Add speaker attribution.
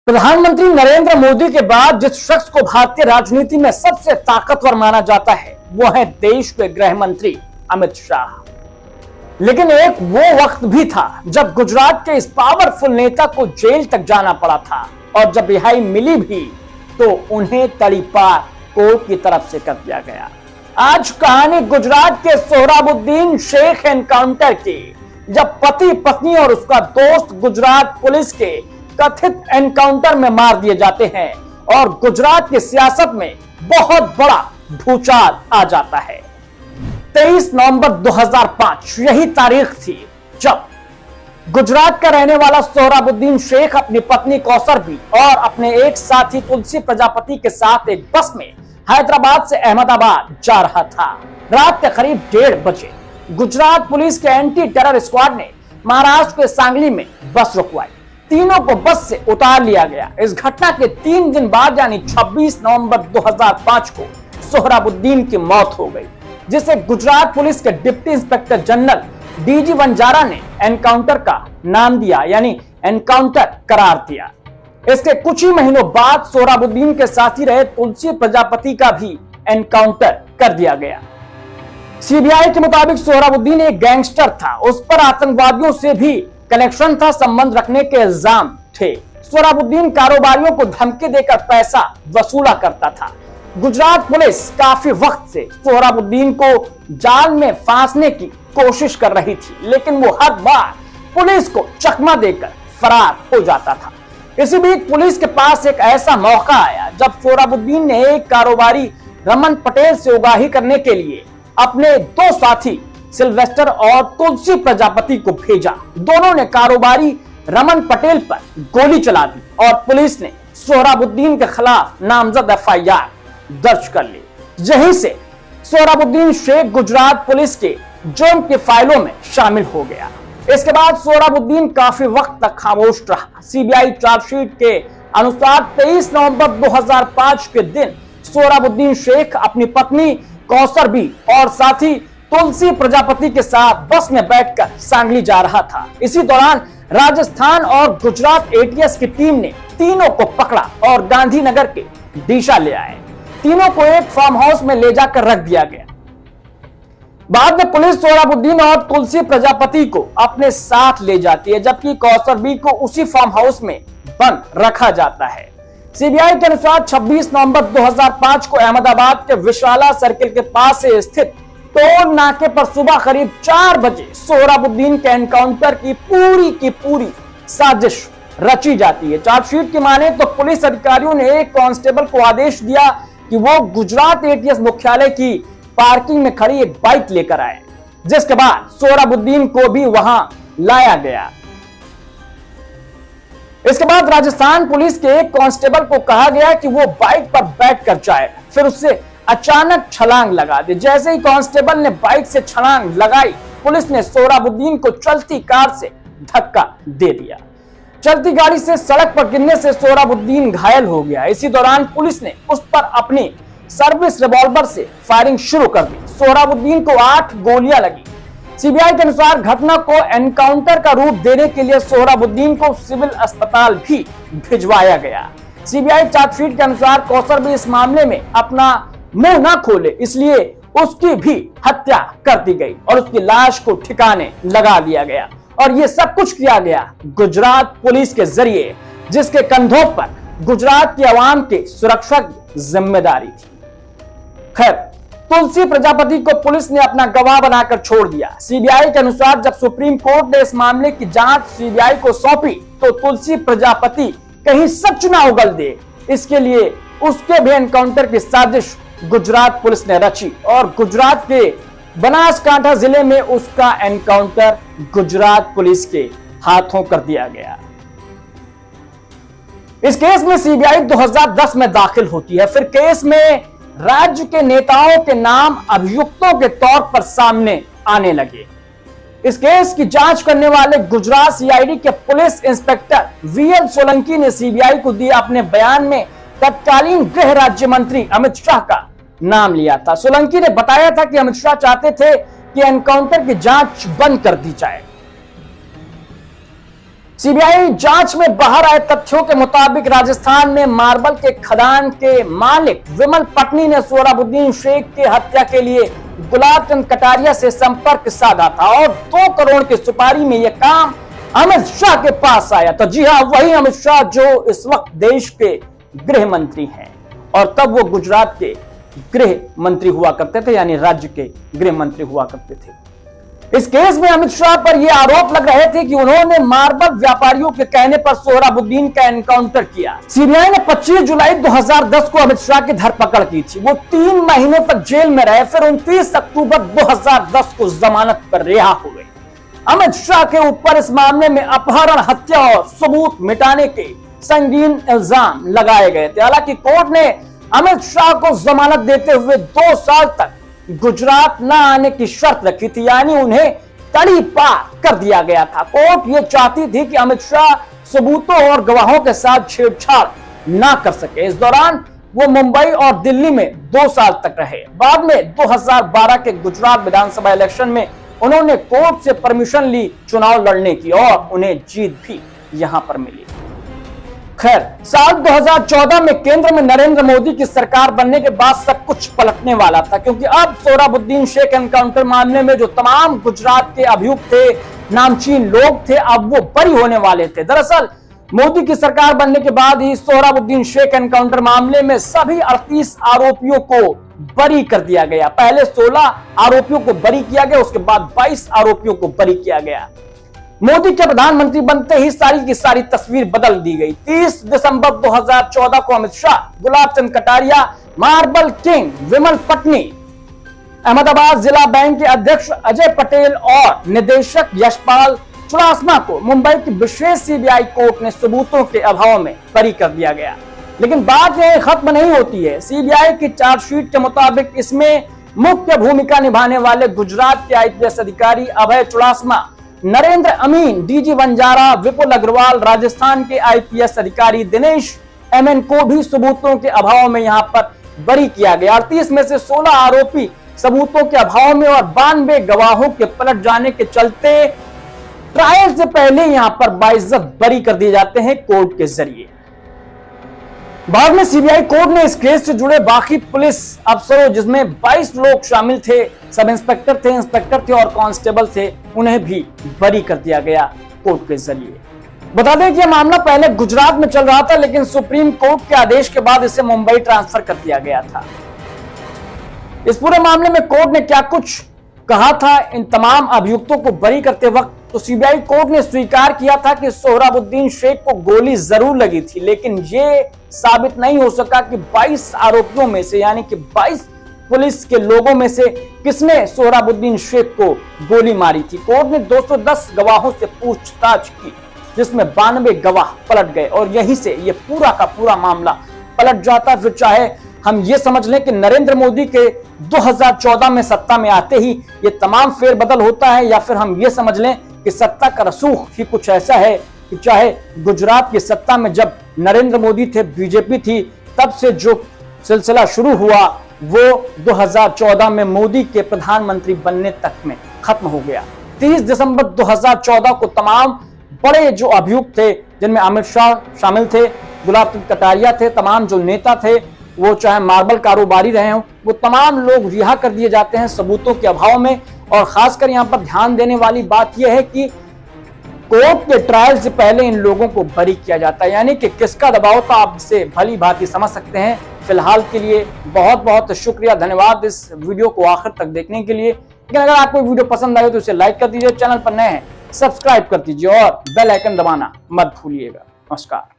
Speaker 1: प्रधानमंत्री नरेंद्र मोदी के बाद जिस शख्स को भारतीय राजनीति में सबसे ताकतवर माना जाता है वो है देश के गृह मंत्री अमित शाह। लेकिन एक वो वक्त भी था जब गुजरात के इस पावरफुल नेता को जेल तक जाना पड़ा था और जब रिहाई मिली भी तो उन्हें तड़ीपार कोर्ट की तरफ से कर दिया गया। आज कहानी गुजरात के सोहराबुद्दीन शेख एनकाउंटर की, जब पति पत्नी और उसका दोस्त गुजरात पुलिस के कथित एनकाउंटर में मार दिए जाते हैं और गुजरात की सियासत में बहुत बड़ा भूचाल आ जाता है। 23 नवंबर 2005 यही तारीख थी जब गुजरात का रहने वाला सोहराबुद्दीन शेख अपनी पत्नी कौसर भी और अपने एक साथी तुलसी प्रजापति के साथ एक बस में हैदराबाद से अहमदाबाद जा रहा था। रात के करीब 1:30 बजे गुजरात पुलिस के एंटी टेरर स्क्वाड ने महाराष्ट्र के सांगली में बस रुकवाई। तीनों को बस से उतार लिया गया। इस घटना के 3 दिन बाद यानी 26 नवंबर 2005 को सोहराबुद्दीन की मौत हो गई, जिसे गुजरात पुलिस के deputy inspector general DG Vanzara ने एनकाउंटर का नाम दिया, यानी एनकाउंटर करार दिया। इसके कुछ ही महीनों बाद सोहराबुद्दीन के साथी रहे तुलसी प्रजापति का भी एनकाउंटर कर दिया गया। सीबीआई के मुताबिक सोहराबुद्दीन एक गैंगस्टर था, उस पर आतंकवादियों से भी कनेक्शन था, संबंध रखने के इल्जाम थे। सोहराबुद्दीन कारोबारियों को धमकी देकर पैसा वसूला करता था। गुजरात पुलिस काफी वक्त से सोहराबुद्दीन को जाल में फांसने की कोशिश कर रही थी, लेकिन वो हर बार पुलिस को चकमा देकर फरार हो जाता था। इसी बीच पुलिस के पास एक ऐसा मौका आया जब सोहराबुद्दीन ने एक कारोबारी रमन पटेल से उगाही करने के लिए अपने 2 साथी सिल्वेस्टर और तुलसी प्रजापति को भेजा। दोनों ने कारोबारी रमन पटेल पर गोली चला दी और पुलिस ने सोहराबुद्दीन के खिलाफ नामजद एफआईआर दर्ज कर ली। यहीं से सोहराबुद्दीन शेख गुजरात पुलिस के जुर्म की फाइलों में शामिल हो गया। इसके बाद सोहराबुद्दीन काफी वक्त तक खामोश रहा। सीबीआई चार्जशीट के अनुसार 23 नवंबर 2005 के दिन सोहराबुद्दीन शेख अपनी पत्नी कौसर बी और साथी तुलसी प्रजापति के साथ बस में बैठकर सांगली जा रहा था। इसी दौरान राजस्थान और गुजरात एटीएस की टीम ने तीनों को पकड़ा और गांधीनगर के दिशा ले आए। तीनों को एक फार्म हाउस में ले जाकर रख दिया गया। बाद में पुलिस सोहराबुद्दीन और तुलसी प्रजापति को अपने साथ ले जाती है, जबकि कौसर बी को उसी फार्म हाउस में बंद रखा जाता है। सीबीआई के अनुसार 26 नवंबर 2005 को अहमदाबाद के विशाला सर्किल के पास से स्थित टोल नाके पर सुबह करीब 4 बजे सोहराबुद्दीन के एनकाउंटर की पूरी साजिश रची जाती है। चार्जशीट की माने तो पुलिस अधिकारियों ने एक कांस्टेबल को आदेश दिया कि वो गुजरात एटीएस मुख्यालय की पार्किंग में खड़ी एक बाइक लेकर आए, जिसके बाद सोहराबुद्दीन को भी वहां लाया गया। इसके बाद राजस्थान पुलिस के एक कांस्टेबल को कहा गया कि वो बाइक पर बैठकर जाए, फिर उससे अचानक छलांग लगा दी। जैसे ही कांस्टेबल ने बाइक से छलांग लगाई, पुलिस ने सोहराबुद्दीन को चलती कार से धक्का दे दिया। चलती गाड़ी से सड़क पर गिरने से सोहराबुद्दीन घायल हो गया। इसी दौरान पुलिस ने उस पर अपनी सर्विस रिवॉल्वर से फायरिंग शुरू कर दी। सोहराबुद्दीन को 8 गोलियां लगी। सीबीआई के अनुसार घटना को एनकाउंटर का रूप देने के लिए सोहराबुद्दीन को सिविल अस्पताल भी भिजवाया गया। सीबीआई चार्जशीट के अनुसार कौसर भी इस मामले में अपना मुंह ना खोले, इसलिए उसकी भी हत्या कर दी गई और उसकी लाश को ठिकाने लगा दिया गया। और ये सब कुछ किया गया गुजरात पुलिस के जरिए, जिसके कंधों पर गुजरात की आवाम की सुरक्षा की जिम्मेदारी थी। खैर, तुलसी प्रजापति को पुलिस ने अपना गवाह बनाकर छोड़ दिया। सीबीआई के अनुसार जब सुप्रीम कोर्ट ने इस मामले की जांच सीबीआई को सौंपी तो तुलसी प्रजापति कहीं सच ना उगल दे, इसके लिए उसके भी एनकाउंटर की साजिश गुजरात पुलिस ने रची और गुजरात के बनासकांठा जिले में उसका एनकाउंटर गुजरात पुलिस के हाथों कर दिया गया। इस केस में सीबीआई 2010 में दाखिल होती है। फिर केस में राज्य के नेताओं के नाम अभियुक्तों के तौर पर सामने आने लगे। इस केस की जांच करने वाले गुजरात सीआईडी के पुलिस इंस्पेक्टर वीएल सोलंकी ने सीबीआई को दिए अपने बयान में तत्कालीन गृह राज्य मंत्री अमित शाह का नाम लिया था। सोलंकी ने बताया था कि अमित शाह चाहते थे कि एनकाउंटर की जांच बंद कर दी जाए। सीबीआई जांच में बाहर आए तथ्यों के मुताबिक राजस्थान में मार्बल के खदान के मालिक विमल पटनी ने सोहराबुद्दीन शेख की हत्या के लिए गुलाब चंद कटारिया से संपर्क साधा था और 2 करोड़ की सुपारी में यह काम अमित शाह के पास आया। तो जी हां, वही अमित शाह जो इस वक्त देश के गृह मंत्री हैं और तब वो गुजरात के गृह मंत्री हुआ करते थे, यानी राज्य के गृह मंत्री हुआ करते थे। इस केस में अमित शाह पर यह आरोप लग रहे थे कि उन्होंने मार्बल व्यापारियों के कहने पर सोहराबुद्दीन का एनकाउंटर किया। सीबीआई ने 25 जुलाई 2010 को अमित शाह की धरपकड़ की थी। वो 3 महीनों तक जेल में रहे, फिर 29 अक्टूबर 2010 को जमानत पर रिहा हुए। अमित शाह के ऊपर इस मामले में अपहरण, हत्या और सबूत मिटाने के संगीन इल्जाम लगाए गए थे। हालांकि कोर्ट ने अमित शाह को जमानत देते हुए 2 साल तक गुजरात न आने की शर्त रखी थी, यानी उन्हें तड़ी पार कर दिया गया था। कोर्ट ये चाहती थी कि अमित शाह सबूतों और गवाहों के साथ छेड़छाड़ ना कर सके। इस दौरान वो मुंबई और दिल्ली में 2 साल तक रहे। बाद में 2012 के गुजरात विधानसभा इलेक्शन में उन्होंने कोर्ट से परमिशन ली चुनाव लड़ने की और उन्हें जीत भी यहां पर मिली। खैर, साल 2014 में केंद्र में नरेंद्र मोदी की सरकार बनने के बाद सब कुछ पलटने वाला था, क्योंकि अब सोहराबुद्दीन शेख एनकाउंटर मामले में जो तमाम गुजरात के अभियुक्त थे, नामचीन लोग थे, अब वो बरी होने वाले थे। दरअसल मोदी की सरकार बनने के बाद ही सोहराबुद्दीन शेख एनकाउंटर मामले में सभी 38 आरोपियों को बरी कर दिया गया। पहले 16 आरोपियों को बरी किया गया, उसके बाद 22 आरोपियों को बरी किया गया। मोदी के प्रधानमंत्री बनते ही सारी की सारी तस्वीर बदल दी गई। 30 दिसंबर 2014 को अमित शाह, गुलाब चंद कटारिया, मार्बल किंग विमल पटनी, अहमदाबाद जिला बैंक के अध्यक्ष अजय पटेल और निदेशक यशपाल चुड़ासमा को मुंबई की विशेष सीबीआई कोर्ट ने सबूतों के अभाव में बरी कर दिया गया। लेकिन बात यह खत्म नहीं होती है। सीबीआई की चार्जशीट के मुताबिक इसमें मुख्य भूमिका निभाने वाले गुजरात के आईपीएस अधिकारी अभय चुड़ासमा, नरेंद्र अमीन, डीजी वंजारा, विपुल अग्रवाल, राजस्थान के आईपीएस अधिकारी दिनेश एमएन को भी सबूतों के अभाव में यहां पर बरी किया गया। 38 में से 16 आरोपी सबूतों के अभाव में और 92 गवाहों के पलट जाने के चलते ट्रायल से पहले यहां पर बाइज्जत बरी कर दिए जाते हैं कोर्ट के जरिए। बाद में सीबीआई कोर्ट ने इस केस से जुड़े बाकी पुलिस अफसरों, जिसमें 22 लोग शामिल थे, सब इंस्पेक्टर थे, इंस्पेक्टर थे और कांस्टेबल थे, उन्हें भी बरी कर दिया गया कोर्ट के जरिए। बता दें कि यह मामला पहले गुजरात में चल रहा था, लेकिन सुप्रीम कोर्ट के आदेश के बाद इसे मुंबई ट्रांसफर कर दिया गया था। इस पूरे मामले में कोर्ट ने क्या कुछ कहा था इन तमाम अभियुक्तों को बरी करते वक्त, तो सीबीआई कोर्ट ने स्वीकार किया था कि सोहराबुद्दीन शेख को गोली जरूर लगी थी, लेकिन ये साबित नहीं हो सका कि 22 आरोपियों में से, यानी कि 22 पुलिस के लोगों में से किसने सोहराबुद्दीन शेख को गोली मारी थी। कोर्ट ने 210 गवाहों से पूछताछ की, जिसमें 92 गवाह पलट गए और यहीं से ये पूरा का पूरा मामला पलट जाता। फिर चाहे हम ये समझ लें कि नरेंद्र मोदी के 2014 में सत्ता में आते ही ये तमाम फेरबदल होता है, या फिर हम ये समझ लें कि सत्ता का रसूख ही कुछ ऐसा है कि चाहे गुजरात की सत्ता में जब नरेंद्र मोदी थे, बीजेपी थी, तब से जो सिलसिला शुरू हुआ वो 2014 में मोदी के प्रधानमंत्री बनने तक में खत्म हो गया। 30 दिसंबर 2014 को तमाम बड़े जो अभियुक्त थे, जिनमें अमित शाह शामिल थे, गुलाब चंद कटारिया थे, तमाम जो नेता थे, वो चाहे मार्बल कारोबारी रहे हों, वो तमाम लोग रिहा कर दिए जाते हैं सबूतों के अभाव में। और खासकर यहाँ पर ध्यान देने वाली बात यह है कि कोर्ट के ट्रायल से पहले इन लोगों को बरी किया जाता है, यानी कि किसका दबाव था आप इसे भली भांति समझ सकते हैं। फिलहाल के लिए बहुत बहुत शुक्रिया, धन्यवाद इस वीडियो को आखिर तक देखने के लिए। लेकिन अगर आपको वीडियो पसंद आए तो इसे लाइक कर दीजिए, चैनल पर नए हैं सब्सक्राइब कर दीजिए और बेल आइकन दबाना मत भूलिएगा। नमस्कार।